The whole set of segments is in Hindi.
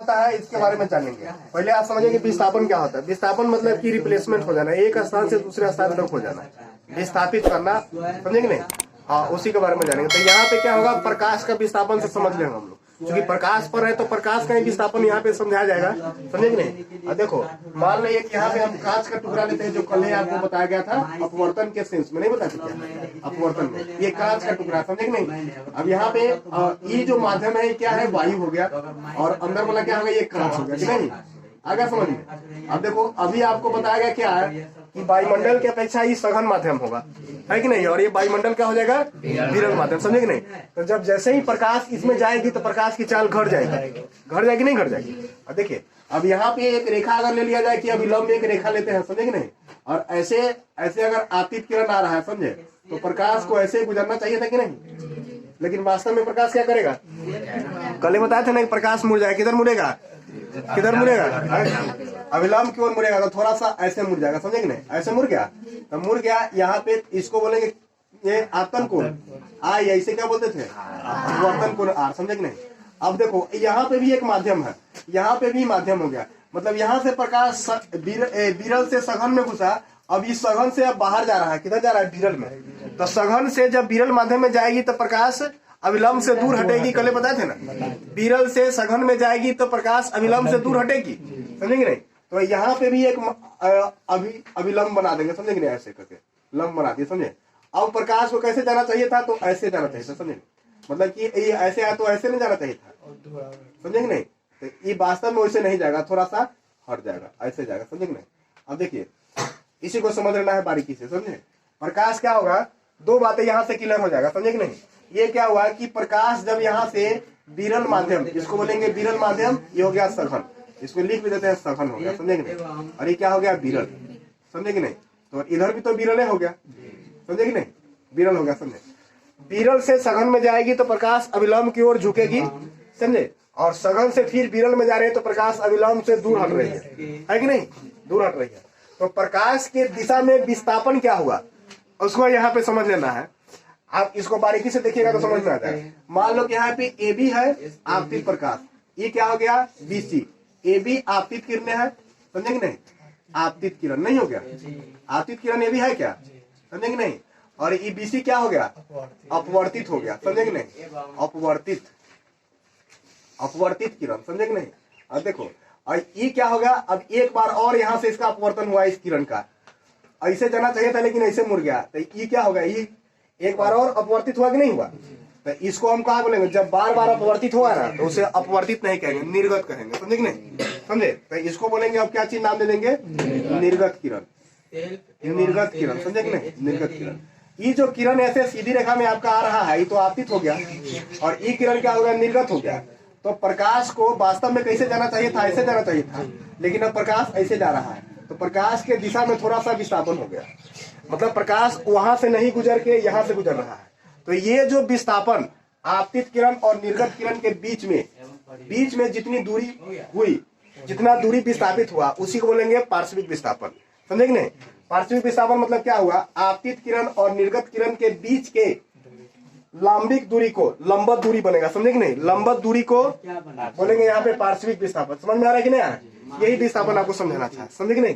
होता है इसके बारे में जानेंगे। पहले आप समझिए कि विस्थापन क्या होता है। विस्थापन मतलब कि रिप्लेसमेंट हो जाना, एक स्थान से दूसरे स्थान तक हो जाना, विस्थापित करना, समझे कि नहीं। हाँ, उसी के बारे में जानेंगे। तो यहाँ पे क्या होगा, प्रकाश का विस्थापन से समझ लेंगे हम लोग, क्योंकि प्रकाश पर है तो प्रकाश का ही विस्थापन यहाँ पे समझाया जाएगा, समझे कि नहीं। अब देखो, मान लो एक यहाँ पे हम कांच का टुकड़ा लेते हैं, जो कल आपको बताया गया था अपवर्तन के सेंस में, नहीं बताया क्या अपवर्तन में, ये कांच का टुकड़ा, समझे कि नहीं। अब यहाँ पे ये जो माध्यम है क्या है, वायु हो गया, और अंदर वाला क्या होगा, ये कांच हो गया, ठीक है नहीं। आगे समझ में। अब देखो, अभी आपको बताया गया क्या है कि वायुमंडल की अपेक्षा ही सघन माध्यम होगा, है कि नहीं, और ये वायुमंडल क्या हो जाएगा, विरल माध्यम, समझे कि नहीं। तो जब जैसे ही प्रकाश इसमें जाएगी तो प्रकाश की चाल घट जाएगी, नहीं घट जाएगी। अब देखिए, अब यहाँ पे एक रेखा अगर ले लिया जाए कि अभिलंब एक रेखा लेते हैं, समझे कि नहीं, और ऐसे ऐसे अगर आपतित किरण आ रहा है, समझे, तो प्रकाश को ऐसे गुजरना चाहिए था कि नहीं, लेकिन वास्तव में प्रकाश क्या करेगा, कल ही बताए थे ना, प्रकाश मुड़ जाएगा, किधर मुड़ेगा, अभिलंब की ओर मुड़ेगा, तो थोड़ा सा ऐसे मुड़ जाएगा, समझे कि नहीं, ऐसे मुड़ गया, तो मुड़ गया, यहाँ पे इसको बोलेंगे ये आपतन कोण आई, ऐसे क्या बोलते थे, अपवर्तन कोण आर, समझे कि नहीं। अब देखो, यहाँ पे भी एक माध्यम है, यहाँ पे भी माध्यम हो गया, मतलब यहाँ से प्रकाश विरल से सघन में घुसा, अब इस सघन से अब बाहर जा रहा है, किधर जा रहा है, विरल में। तो सघन से जब विरल माध्यम में जाएगी तो प्रकाश अभिलंब से दूर हटेगी, कल बताए थे ना, विरल से सघन में जाएगी तो प्रकाश अभिलंब से दूर हटेगी, समझेंगे नहीं। तो यहाँ पे भी एक अभिलंब बना देंगे, समझे कि नहीं, ऐसे करके लंब बना दिए, समझे। अब प्रकाश को कैसे जाना चाहिए था, तो ऐसे जाना चाहिए था, समझे, मतलब कि ये ऐसे आया तो ऐसे नहीं जाना चाहिए था, समझे कि नहीं। तो ये वास्तव में वैसे नहीं जाएगा, थोड़ा सा हट जाएगा, ऐसे जाएगा, समझे कि नहीं। अब देखिए, इसी को समझ लेना है बारीकी से, समझे। प्रकाश क्या होगा, दो बातें यहाँ से क्लियर हो जाएगा, समझे कि नहीं। ये क्या हुआ कि प्रकाश जब यहाँ से विरल माध्यम, इसको बोलेंगे विरल माध्यम, ये हो गया सघन, इसको लिख भी देते हैं, सघन हो गया, समझे कि नहीं, और ये क्या हो गया, विरल, समझे कि नहीं। तो इधर भी तो विरल हो गया, समझे कि नहीं, विरल हो गया, समझे। विरल से सघन में जाएगी तो प्रकाश अभिलंब की ओर झुकेगी, समझे, और सघन से फिर विरल में जा रहे हैं तो प्रकाश अभिलंब से दूर हट रही है कि नहीं, दूर हट रही है। तो प्रकाश के दिशा में विस्थापन क्या हुआ, उसको यहाँ पे समझ लेना है। आप इसको बारीकी से देखिएगा तो समझ में आता है। मान लो कि यहाँ पे ए बी है आपतित प्रकाश, ये क्या हो गया, बी सी, ए बी आपतित किरणें है, समझे कि नहीं, आपतित किरण नहीं हो गया, आपतित किरण ए बी है क्या, समझे कि नहीं। और ये बी सी क्या हो गया, अपवर्तित हो गया, समझे कि नहीं, अपवर्तित किरण, समझे कि नहीं। अब देखो, और ये क्या होगा, अब एक बार और यहाँ से इसका अपवर्तन हुआ, इस किरण का ऐसे जाना चाहिए था लेकिन ऐसे मुड़ गया, तो ये क्या होगा, ये एक बार और अपवर्तित हुआ कि नहीं हुआ। तो इसको हम कहा बोलेंगे, जब बार बार अपवर्तित हुआ ना तो उसे अपवर्तित नहीं कहेंगे, निर्गत कहेंगे, समझे कि नहीं, समझे। तो इसको बोलेंगे, अब क्या चीज नाम दे देंगे, निर्गत किरण, निर्गत किरण, समझे कि नहीं, निर्गत किरण। ये जो किरण ऐसे सीधी रेखा में आपका आ रहा है, ये तो आपतित हो गया, और ये किरण क्या हो गया, निर्गत हो गया। तो प्रकाश को वास्तव में कैसे जाना चाहिए था, ऐसे जाना चाहिए था, लेकिन अब प्रकाश ऐसे जा रहा है, तो प्रकाश के दिशा में थोड़ा सा विस्थापन हो गया, मतलब प्रकाश वहां से नहीं गुजर के यहाँ से गुजर रहा है। तो ये जो विस्थापन आपतित किरण और निर्गत किरण के बीच में जितनी दूरी हुई, जितना दूरी विस्थापित हुआ, उसी को बोलेंगे पार्श्विक विस्थापन, समझे कि नहीं। पार्श्विक विस्थापन मतलब क्या हुआ, आपतित किरण और निर्गत किरण के बीच के लंबिक दूरी को, लंबवत दूरी बनेगा, समझे कि नहीं, लंबवत दूरी को बोलेंगे यहाँ पे पार्श्विक विस्थापन। समझ में आ रहा है कि नहीं, यही विस्थापन आपको समझाना था, समझे कि नहीं।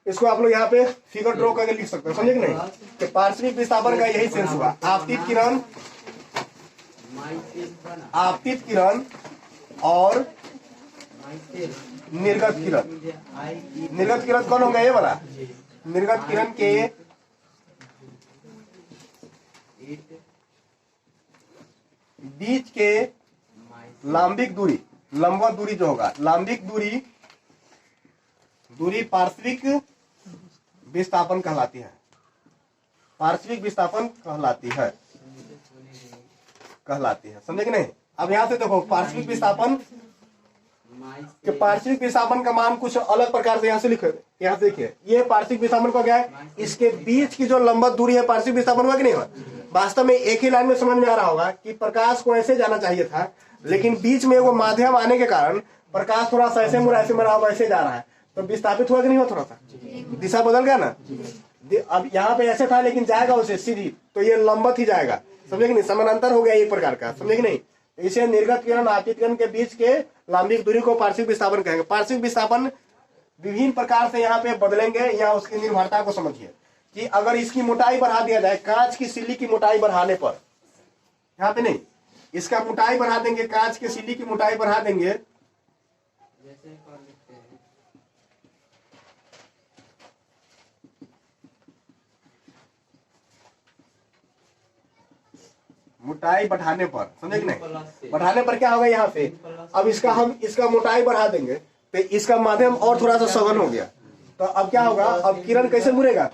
इसको आप लोग यहाँ पे फिगर ड्रॉ करके लिख सकते हो, समझे कि नहीं, कि पार्श्विक विस्थापन का यही सेंस हुआ, आपतित किरण और निर्गत किरण। निर्गत किरण कौन होगा, ये वाला, निर्गत किरण के बीच के लंबिक दूरी, लंबवत दूरी जो होगा, लंबिक दूरी पार्श्विक विस्थापन कहलाती है, पार्श्विक विस्थापन कहलाती है, समझे कि नहीं। अब यहाँ से देखो, पार्श्विक विस्थापन का मान कुछ अलग प्रकार से यहाँ से लिखे, यहाँ से देखिए, ये पार्श्विक विस्थापन का क्या है, इसके बीच की जो लंबवत दूरी है, पार्श्विक विस्थापन हुआ कि नहीं हुआ। वास्तव में एक ही लाइन में समझ में आ रहा होगा कि प्रकाश को ऐसे जाना चाहिए था, लेकिन बीच में वो माध्यम आने के कारण प्रकाश थोड़ा सा ऐसे मुड़ा, ऐसे मुड़ा, ऐसे जा रहा है, तो विस्थापित हुआ कि नहीं हुआ, थोड़ा सा दिशा बदल गया ना। अब यहाँ पे ऐसे था लेकिन जाएगा उसे सीधी, तो ये लंबवत ही जाएगा, समझे कि नहीं, समानांतर हो गया एक प्रकार का, समझे कि नहीं। इसे निर्गत किरण आपतित किरण के बीच के लांबिक दूरी को पार्श्विक विस्थापन कहेंगे। पार्श्विक विस्थापन विभिन्न प्रकार से यहाँ पे बदलेंगे, या उसकी निर्भरता को समझिए कि अगर इसकी मोटाई बढ़ा दिया जाए, कांच की सिल्ली की मोटाई बढ़ाने पर, यहाँ पे नहीं, इसका मोटाई बढ़ा देंगे, कांच के सिल्ली की मोटाई बढ़ा देंगे, मोटाई बढ़ाने पर, समझे कि नहीं, बढ़ाने पर क्या होगा यहाँ पे, अब हम इसका मोटाई बढ़ा देंगे तो इसका माध्यम और थोड़ा सा सघन हो गया, तो अब क्या होगा, अब किरण कैसे मुड़ेगा,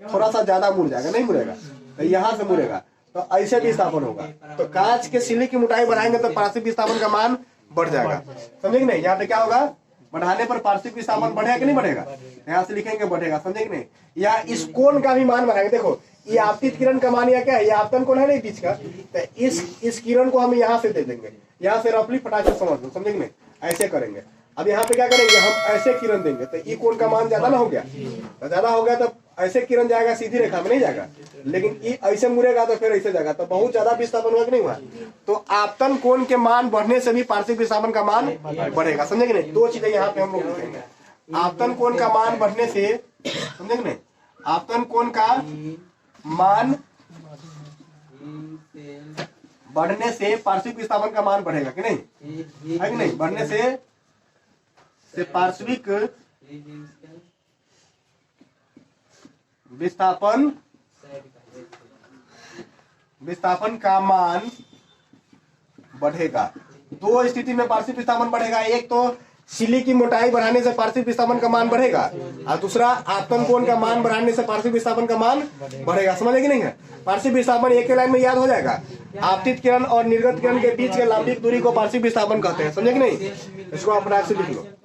थोड़ा सा ज्यादा मुड़ जाएगा, नहीं मुड़ेगा, तो यहाँ से मुड़ेगा, तो ऐसे विस्थापन होगा। तो कांच के सिल्ली की मोटाई बढ़ाएंगे तो पार्श्विक विस्थापन का मान बढ़ जाएगा, समझे कि नहीं। यहाँ पे क्या होगा, बढ़ाने पर पार्श्विक विस्थापन बढ़ेगा कि नहीं बढ़ेगा, यहाँ से लिखेंगे बढ़ेगा, समझे कि नहीं। या इस कोण का भी मान बढ़ाएंगे, देखो ये आपतित किरण का मान या क्या है, ये आपतन कोण है नहीं बीच का, तो इस किरण को हम यहाँ से दे देंगे, यहाँ से रफली फटाक से समझ लो, समझे कि नहीं, ऐसे करेंगे। अब यहाँ पे क्या करेंगे, हम ऐसे किरण देंगे तो ये कोण का मान ज्यादा ना हो गया, तो ज्यादा हो गया तो ऐसे किरण जाएगा सीधी रेखा में नहीं जाएगा, लेकिन ये ऐसे मुड़ेगा तो फिर ऐसे जाएगा, तो बहुत ज्यादा विस्थापन हुआ कि नहीं हुआ। तो आपतन कोण के मान बढ़ने से भी पार्श्विक विस्थापन का मान बढ़ेगा, समझे कि नहीं। दो चीजें यहाँ पे हम लोग लिखेंगे, आपतन कोण का मान बढ़ने से, समझे कि नहीं, आपतन कोण का मान बढ़ने से पार्श्विक विस्थापन का मान बढ़ेगा कि नहीं, है कि नहीं। बढ़ने से पार्श्विक विस्थापन का मान बढ़ेगा। दो स्थिति में पार्श्विक विस्थापन बढ़ेगा, एक तो सिल्ली की मोटाई बढ़ाने से पार्श्विक विस्थापन का मान बढ़ेगा, और दूसरा आपतन कोण का मान बढ़ाने से पार्श्विक विस्थापन का मान बढ़ेगा, समझे कि नहीं है। पार्श्विक विस्थापन एक ही लाइन में याद हो जाएगा, आपतित किरण और निर्गत किरण के बीच के लांबिक दूरी को पार्श्विक विस्थापन कहते हैं, समझे कि नहीं। इसको आप से लिख लो।